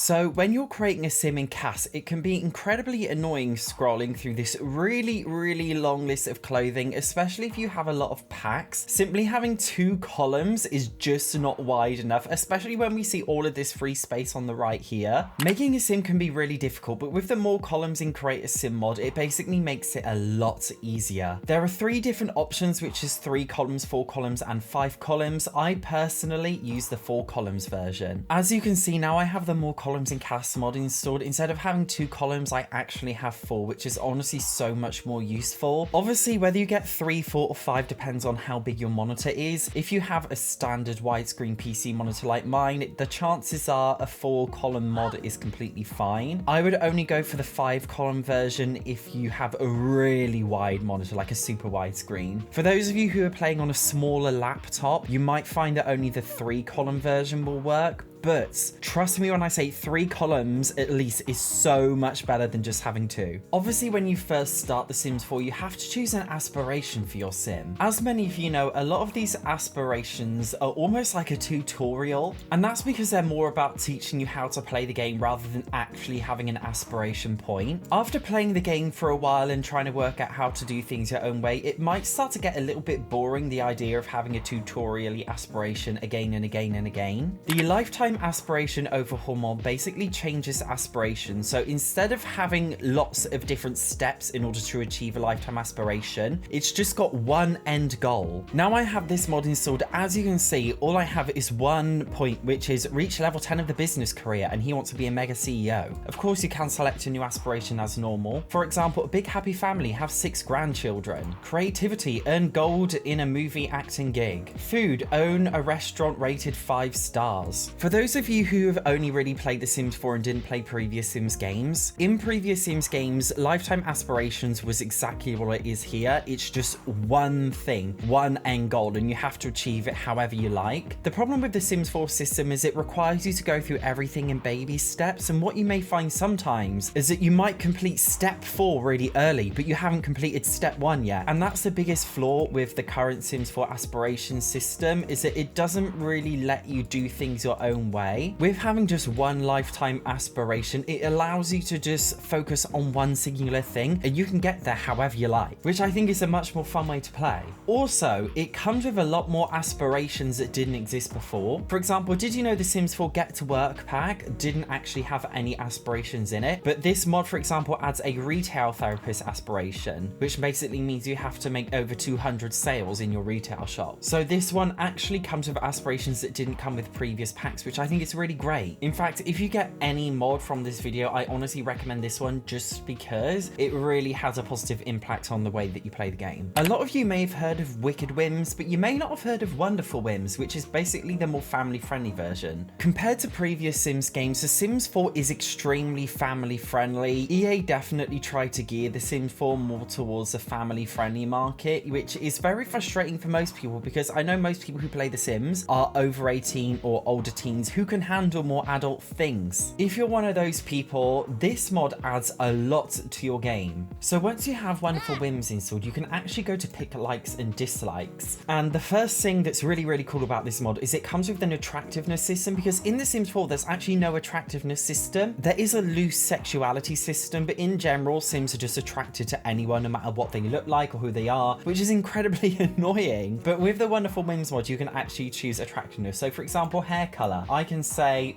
So when you're creating a sim in CAS, it can be incredibly annoying scrolling through this really long list of clothing, especially if you have a lot of packs. Simply having 2 columns is just not wide enough, especially when we see all of this free space on the right here. Making a sim can be really difficult, but with the more columns in Create a Sim mod, it basically makes it a lot easier. There are 3 different options, which is 3 columns, 4 columns, and 5 columns. I personally use the 4 columns version. As you can see now, I have the more columns in CAS mod installed. Instead of having 2 columns, I actually have 4, which is honestly so much more useful. Obviously, whether you get 3, 4, or 5 depends on how big your monitor is. If you have a standard widescreen PC monitor like mine, the chances are a 4 column mod is completely fine. I would only go for the 5 column version if you have a really wide monitor, like a super wide screen. For those of you who are playing on a smaller laptop, you might find that only the 3 column version will work. But trust me when I say 3 columns at least is so much better than just having 2. Obviously, when you first start The Sims 4, you have to choose an aspiration for your sim. As many of you know, a lot of these aspirations are almost like a tutorial, and that's because they're more about teaching you how to play the game rather than actually having an aspiration point. After playing the game for a while and trying to work out how to do things your own way, it might start to get a little bit boring, the idea of having a tutorial-y aspiration again and again and again. The lifetime aspiration overhaul mod basically changes aspirations, so instead of having lots of different steps in order to achieve a lifetime aspiration, it's just got one end goal. Now I have this mod installed. As you can see, all I have is one point, which is reach level 10 of the business career, and he wants to be a mega CEO. Of course, you can select a new aspiration as normal. For example, a big happy family, have 6 grandchildren. Creativity, earn gold in a movie acting gig. Food, own a restaurant rated 5 stars. For those of you who have only really played The Sims 4 and didn't play previous Sims games, in previous Sims games, lifetime aspirations was exactly what it is here. It's just one thing, one end goal, and you have to achieve it however you like. The problem with the Sims 4 system is it requires you to go through everything in baby steps, and what you may find sometimes is that you might complete step 4 really early, but you haven't completed step 1 yet. And that's the biggest flaw with the current Sims 4 aspiration system, is that it doesn't really let you do things your own way. With having just one lifetime aspiration, it allows you to just focus on one singular thing, and you can get there however you like, which I think is a much more fun way to play. Also, it comes with a lot more aspirations that didn't exist before. For example, did you know the Sims 4 Get to Work pack didn't actually have any aspirations in it? But this mod, for example, adds a retail therapist aspiration, which basically means you have to make over 200 sales in your retail shop. So this one actually comes with aspirations that didn't come with previous packs, which I think is really great. In fact, if you get any mod from this video, I honestly recommend this one just because it really has a positive impact on the way that you play the game. A lot of you may have heard of Wicked Whims, but you may not have heard of Wonderful Whims, which is basically the more family-friendly version. Compared to previous Sims games, The Sims 4 is extremely family-friendly. EA definitely tried to gear The Sims 4 more towards a family-friendly market, which is very frustrating for most people because I know most people who play The Sims are over 18 or older teens who can handle more adult things. If you're one of those people, this mod adds a lot to your game. So once you have Wonderful Whims installed, you can actually go to pick likes and dislikes. And the first thing that's really cool about this mod is it comes with an attractiveness system, because in The Sims 4 there's actually no attractiveness system. There is a loose sexuality system, but in general Sims are just attracted to anyone no matter what they look like or who they are, which is incredibly annoying. But with the Wonderful Whims mod, you can actually choose attractiveness. So for example, hair color, I can say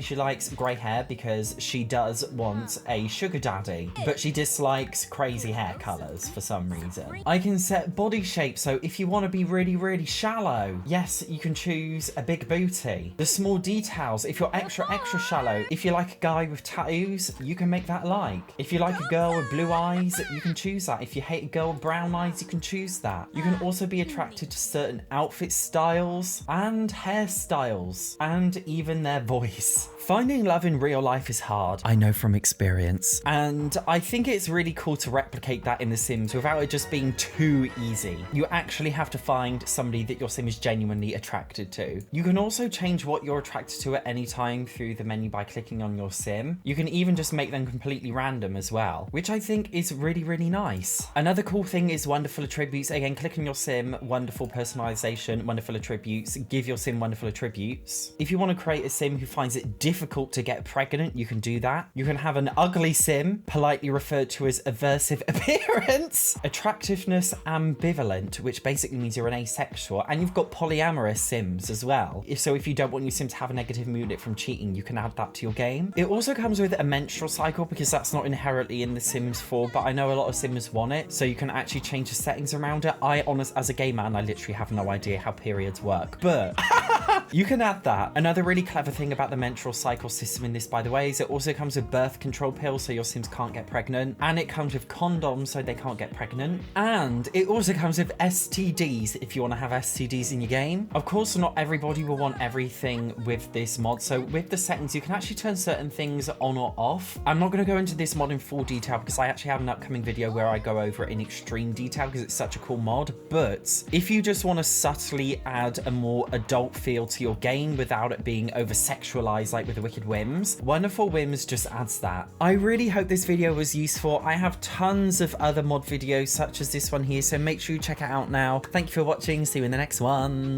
she likes grey hair because she does want a sugar daddy, but she dislikes crazy hair colors for some reason. I can set body shape, so if you want to be really shallow, yes, you can choose a big booty. The small details, if you're extra shallow, if you like a guy with tattoos, you can make that like. If you like a girl with blue eyes, you can choose that. If you hate a girl with brown eyes, you can choose that. You can also be attracted to certain outfit styles and hairstyles and even their voice. Finding love in real life is hard, I know from experience, and I think it's really cool to replicate that in The Sims without it just being too easy. You actually have to find somebody that your sim is genuinely attracted to. You can also change what you're attracted to at any time through the menu by clicking on your sim. You can even just make them completely random as well, which I think is really nice. Another cool thing is wonderful attributes. Again, click on your sim, wonderful personalization, wonderful attributes, give your sim wonderful attributes. If you want want to create a sim who finds it difficult to get pregnant, you can do that. You can have an ugly sim, politely referred to as aversive appearance, attractiveness ambivalent, which basically means you're an asexual, and you've got polyamorous sims as well. So if you don't want your sim to have a negative mood from cheating, you can add that to your game. It also comes with a menstrual cycle because that's not inherently in the Sims 4, but I know a lot of sims want it, so you can actually change the settings around it. As a gay man, I literally have no idea how periods work, but you can add that. Another really clever thing about the menstrual cycle system in this, by the way, is it also comes with birth control pills so your sims can't get pregnant, and it comes with condoms so they can't get pregnant, and it also comes with STDs if you want to have STDs in your game. Of course, not everybody will want everything with this mod, so with the settings you can actually turn certain things on or off. I'm not going to go into this mod in full detail because I actually have an upcoming video where I go over it in extreme detail because it's such a cool mod, but if you just want to subtly add a more adult feel to your game without it being over sexualized like with the Wicked Whims, Wonderful Whims just adds that. I really hope this video was useful. I have tons of other mod videos such as this one here, so make sure you check it out now. Thank you for watching. See you in the next one.